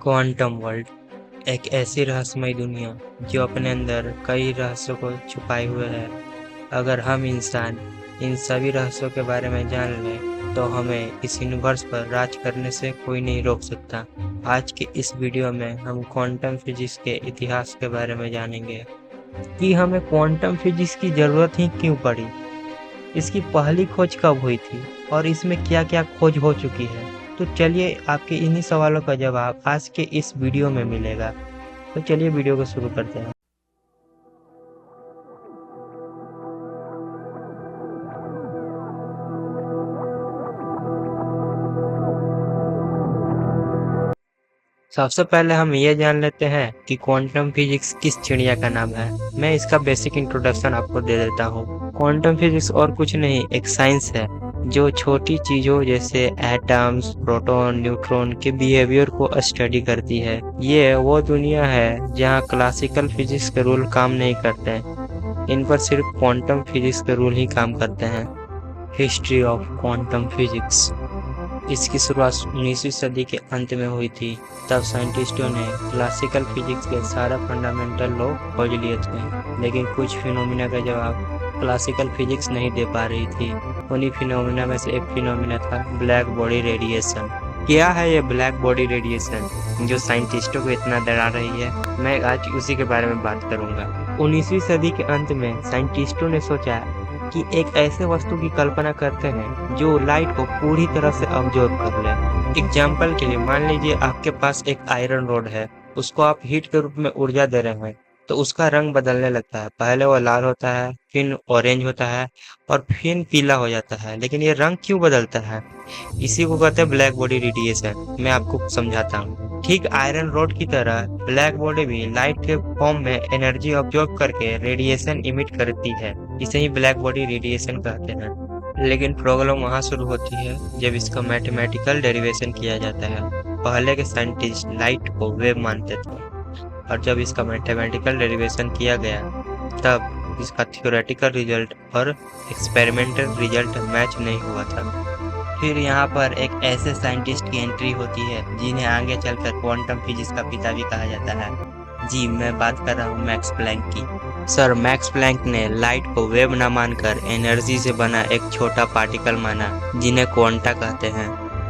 Quantum world एक ऐसी रहस्यमय दुनिया जो अपने अंदर कई रहस्यों को छुपाए हुए है। अगर हम इंसान इन सभी रहस्यों के बारे में जान लें तो हमें इस यूनिवर्स पर राज करने से कोई नहीं रोक सकता। आज के इस वीडियो में हम क्वांटम फिजिक्स के इतिहास के बारे में जानेंगे कि हमें क्वांटम फिजिक्स की जरूरत ही क्यों पड़ी, इसकी पहली खोज कब हुई थी और इसमें क्या क्या खोज हो चुकी है। तो चलिए आपके इन्हीं सवालों का जवाब आज के इस वीडियो में मिलेगा। तो चलिए वीडियो को शुरू करते हैं। सबसे पहले हम ये जान लेते हैं कि क्वांटम फिजिक्स किस चिड़िया का नाम है। मैं इसका बेसिक इंट्रोडक्शन आपको दे देता हूँ। क्वांटम फिजिक्स और कुछ नहीं, एक साइंस है जो छोटी चीजों जैसे एटम्स, प्रोटॉन, न्यूट्रॉन के बिहेवियर को स्टडी करती है। ये वो दुनिया है जहाँ क्लासिकल फिजिक्स के रूल काम नहीं करते, इन पर सिर्फ क्वांटम फिजिक्स के रूल ही काम करते हैं। History of quantum physics. इसकी शुरुआत 19वीं सदी के अंत में हुई थी। तब साइंटिस्टों ने क्लासिकल फिजिक्स के सारा फंडामेंटल लॉ खोज लिए थे, लेकिन कुछ फिनोमिना का जवाब क्लासिकल फिजिक्स नहीं दे पा रही थी। उन्हीं फिनोमिना में से एक फिनोमिना था ब्लैक बॉडी रेडिएशन। क्या है ये ब्लैक बॉडी रेडिएशन जो साइंटिस्टों को इतना डरा रही है? मैं आज उसी के बारे में बात करूंगा। 19वीं सदी के अंत में साइंटिस्टों ने सोचा कि एक ऐसे वस्तु की कल्पना करते हैं जो लाइट को पूरी तरह से अब्जॉर्ब कर ले। एग्जाम्पल के लिए मान लीजिए आपके पास एक आयरन रॉड है, उसको आप हीट के रूप में ऊर्जा दे रहे हैं तो उसका रंग बदलने लगता है। पहले वो लाल होता है, फिर ऑरेंज होता है और फिर पीला हो जाता है। लेकिन ये रंग क्यों बदलता है? इसी को कहते हैं ब्लैक बॉडी रेडिएशन। मैं आपको समझाता हूँ। ठीक आयरन रॉड की तरह ब्लैक बॉडी भी लाइट के फॉर्म में एनर्जी ऑब्जॉर्ब करके रेडिएशन इमिट करती है। इसे ही ब्लैक बॉडी रेडिएशन कहते हैं। लेकिन प्रॉब्लम वहाँ शुरू होती है जब इसका मैथमेटिकल डेरिवेशन किया जाता है। पहले के साइंटिस्ट लाइट को वेव मानते थे और जब इसका मैथमेटिकल डेरिवेशन किया गया तब इसका थ्योरेटिकल रिजल्ट और एक्सपेरिमेंटल रिजल्ट मैच नहीं हुआ था। फिर यहाँ पर एक ऐसे साइंटिस्ट की एंट्री होती है जिन्हें आगे चलकर क्वांटम फिजिक्स का पिता भी कहा जाता है। जी, मैं बात कर रहा हूँ मैक्स प्लैंक की। सर मैक्स प्लैंक ने लाइट को वेव न मानकर एनर्जी से बना एक छोटा पार्टिकल माना जिन्हें क्वांटा कहते हैं।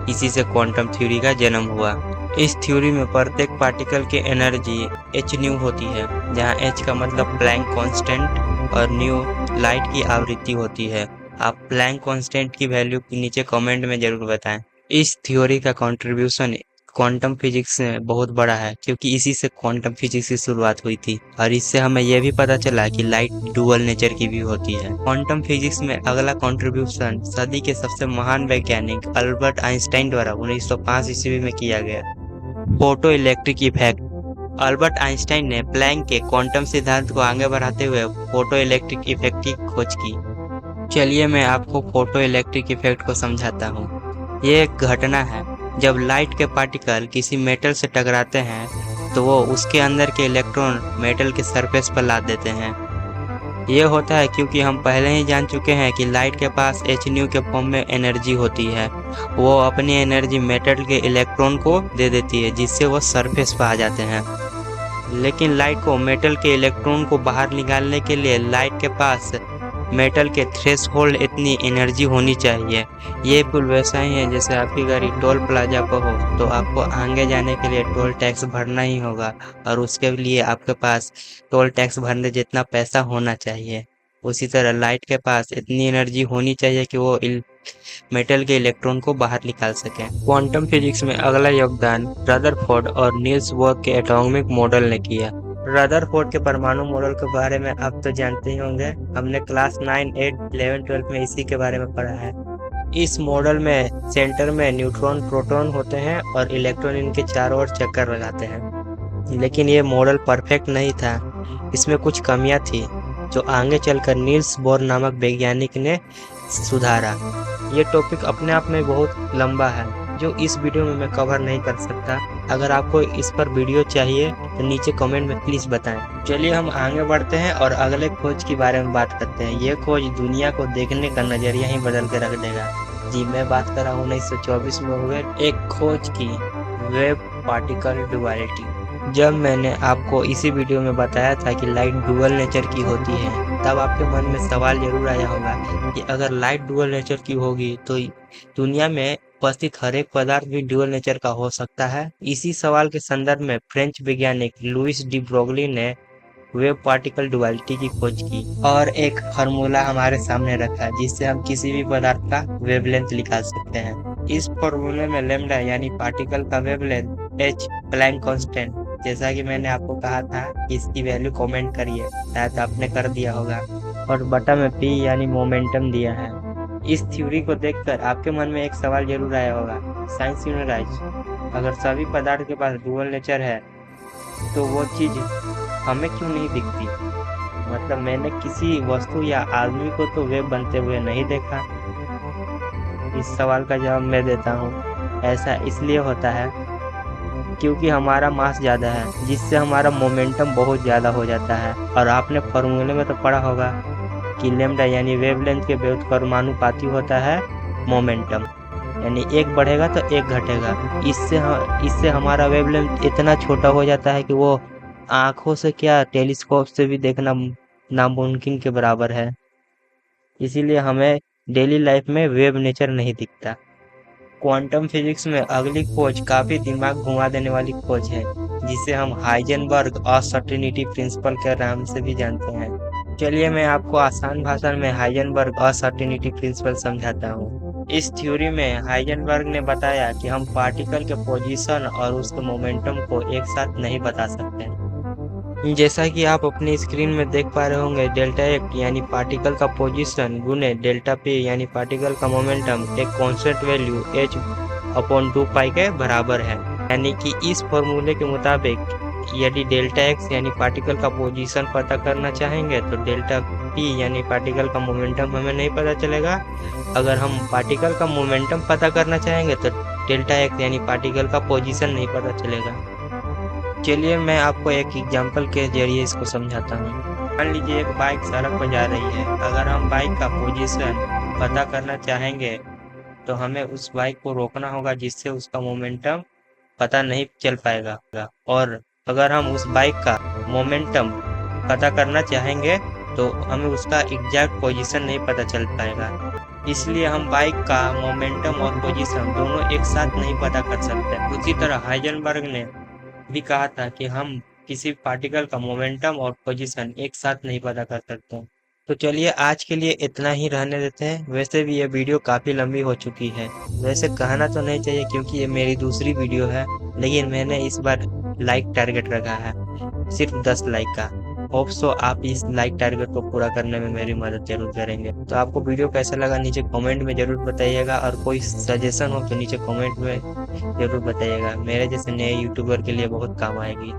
इसी से क्वांटम थ्योरी का जन्म हुआ। इस थ्योरी में प्रत्येक पार्टिकल की एनर्जी एच न्यू होती है, जहाँ एच का मतलब प्लैंक कांस्टेंट और न्यू लाइट की आवृत्ति होती है। आप प्लैंक कांस्टेंट की वैल्यू नीचे कमेंट में जरूर बताएं। इस थ्योरी का कंट्रीब्यूशन क्वांटम फिजिक्स में बहुत बड़ा है क्योंकि इसी से क्वांटम फिजिक्स की शुरुआत हुई थी और इससे हमें यह भी पता चला कि लाइट डुअल नेचर की भी होती है। क्वांटम फिजिक्स में अगला कंट्रीब्यूशन सदी के सबसे महान वैज्ञानिक अल्बर्ट आइंस्टाइन द्वारा 1905 ईस्वी में किया गया। Photo electric effect. Albert Einstein ने प्लैंक के क्वांटम सिद्धांत को आगे बढ़ाते हुए फोटो इलेक्ट्रिक इफेक्ट की खोज की। चलिए मैं आपको फोटो इलेक्ट्रिक इफेक्ट को समझाता हूँ। ये एक घटना है जब लाइट के पार्टिकल किसी मेटल से टकराते हैं तो वो उसके अंदर के इलेक्ट्रॉन मेटल के सरफेस पर ला देते हैं। ये होता है क्योंकि हम पहले ही जान चुके हैं कि लाइट के पास एच न्यू के फॉर्म में एनर्जी होती है। वो अपनी एनर्जी मेटल के इलेक्ट्रॉन को दे देती है जिससे वो सरफेस पर आ जाते हैं। लेकिन लाइट को मेटल के इलेक्ट्रॉन को बाहर निकालने के लिए लाइट के पास मेटल के थ्रेशोल्ड इतनी एनर्जी होनी चाहिए। ये बिल्कुल वैसा ही है जैसे आपकी गाड़ी टोल प्लाजा पर हो तो आपको आगे जाने के लिए टोल टैक्स भरना ही होगा और उसके लिए आपके पास टोल टैक्स भरने जितना पैसा होना चाहिए। उसी तरह लाइट के पास इतनी एनर्जी होनी चाहिए कि वो मेटल के इलेक्ट्रॉन को बाहर निकाल सके। क्वांटम फिजिक्स में अगला योगदान रदरफोर्ड और नील्स बोर के एटॉमिक मॉडल ने किया। रदरफोर्ड के परमाणु मॉडल के बारे में आप तो जानते ही होंगे, हमने क्लास 9, 8, 11, 12 में इसी के बारे में पढ़ा है। इस मॉडल में सेंटर में न्यूट्रॉन प्रोटॉन होते हैं और इलेक्ट्रॉन इनके चारों ओर चक्कर लगाते हैं। लेकिन ये मॉडल परफेक्ट नहीं था, इसमें कुछ कमियां थी जो आगे चलकर नील्स बोर नामक वैज्ञानिक ने सुधारा। ये टॉपिक अपने आप में बहुत लंबा है जो इस वीडियो में मैं कवर नहीं कर सकता। अगर आपको इस पर वीडियो चाहिए तो नीचे कमेंट में प्लीज बताएं। चलिए हम आगे बढ़ते हैं और अगले खोज के बारे में बात करते हैं। ये खोज दुनिया को देखने का नजरिया ही बदल के रख देगा। जी, मैं बात कर रहा हूँ 1924 में हुए एक खोज की, वेब पार्टिकल डुअलिटी। जब मैंने आपको इसी वीडियो में बताया था कि लाइट डुअल नेचर की होती है, तब आपके मन में सवाल जरूर आया होगा कि अगर लाइट डुअल नेचर की होगी तो दुनिया में उपस्थित हर एक पदार्थ भी डुअल नेचर का हो सकता है। इसी सवाल के संदर्भ में फ्रेंच वैज्ञानिक लुइस डी ब्रोगली ने वेव पार्टिकल डुअलिटी की खोज की और एक फार्मूला हमारे सामने रखा जिससे हम किसी भी पदार्थ का वेवलेंथ निकाल सकते हैं। इस फॉर्मूले में लैम्डा यानी पार्टिकल का वेवलेंथ, एच प्लैंक कांस्टेंट, जैसा कि मैंने आपको कहा था कि इसकी वैल्यू कमेंट करिए, शायद आपने कर दिया होगा, और बटा में पी यानी मोमेंटम दिया है। इस थ्योरी को देखकर आपके मन में एक सवाल जरूर आया होगा, साइंस यूनिराइज, अगर सभी पदार्थ के पास डुअल नेचर है तो वो चीज हमें क्यों नहीं दिखती? मतलब मैंने किसी वस्तु या आदमी को तो वेव बनते हुए नहीं देखा। इस सवाल का जवाब मैं देता हूँ, ऐसा इसलिए होता है क्योंकि हमारा मास ज़्यादा है, जिससे हमारा मोमेंटम बहुत ज़्यादा हो जाता है। और आपने फॉर्मूले में तो पढ़ा होगा कि लैम्डा यानी वेवलेंथ के व्युत्क्रमानुपाती होता है मोमेंटम, यानी एक बढ़ेगा तो एक घटेगा। इससे हमारा वेवलेंथ इतना छोटा हो जाता है कि वो आंखों से क्या टेलीस्कोप से भी देखना नामुमकिन के बराबर है। इसीलिए हमें डेली लाइफ में वेव नेचर नहीं दिखता। क्वांटम फिजिक्स में अगली खोज काफी दिमाग घुमा देने वाली खोज है, जिसे हम हाइजेनबर्ग अनसर्टेनिटी प्रिंसिपल के नाम से भी जानते हैं। चलिए मैं आपको आसान भाषा में हाइजेनबर्ग अनसर्टेनिटी प्रिंसिपल समझाता हूँ। इस थ्योरी में हाइजेनबर्ग ने बताया कि हम पार्टिकल के पोजीशन और उसके मोमेंटम को एक साथ नहीं बता सकते। जैसा कि आप अपनी स्क्रीन में देख पा रहे होंगे, डेल्टा एक्ट यानी पार्टिकल का पोजीशन गुने डेल्टा पी यानी पार्टिकल का मोमेंटम एक कांस्टेंट वैल्यू h अपॉन 2 पाई के बराबर है। यानी कि इस फॉर्मूले के मुताबिक यदि डेल्टा एक्स यानी पार्टिकल का पोजीशन पता करना चाहेंगे तो डेल्टा पी यानी पार्टिकल का मोमेंटम हमें नहीं पता चलेगा। अगर हम पार्टिकल का मोमेंटम पता करना चाहेंगे तो डेल्टा एक्स यानी पार्टिकल का पोजीशन नहीं पता चलेगा। चलिए मैं आपको एक एग्जांपल के जरिए इसको समझाता हूँ। मान लीजिए एक बाइक सड़क पर जा रही है। अगर हम बाइक का पोजीशन पता करना चाहेंगे तो हमें उस बाइक को रोकना होगा, जिससे उसका मोमेंटम पता नहीं चल पाएगा। और अगर हम उस बाइक का मोमेंटम पता करना चाहेंगे तो हमें उसका एग्जैक्ट पोजीशन नहीं पता चल पाएगा। इसलिए हम बाइक का मोमेंटम और पोजीशन दोनों एक साथ नहीं पता कर सकते। उसी तरह हाइजेनबर्ग ने भी कहा था कि हम किसी पार्टिकल का मोमेंटम और पोजीशन एक साथ नहीं पता कर सकते। तो चलिए आज के लिए इतना ही रहने देते हैं। वैसे भी ये वीडियो काफ़ी लंबी हो चुकी है। वैसे कहना तो नहीं चाहिए क्योंकि ये मेरी दूसरी वीडियो है, लेकिन मैंने इस बार लाइक टारगेट रखा है, सिर्फ 10 लाइक का। होप सो आप इस लाइक टारगेट को पूरा करने में मेरी मदद जरूर करेंगे। तो आपको वीडियो कैसा लगा नीचे कमेंट में जरूर बताइएगा, और कोई सजेशन हो तो नीचे कमेंट में जरूर बताइएगा। मेरे जैसे नए यूट्यूबर के लिए बहुत काम आएगी।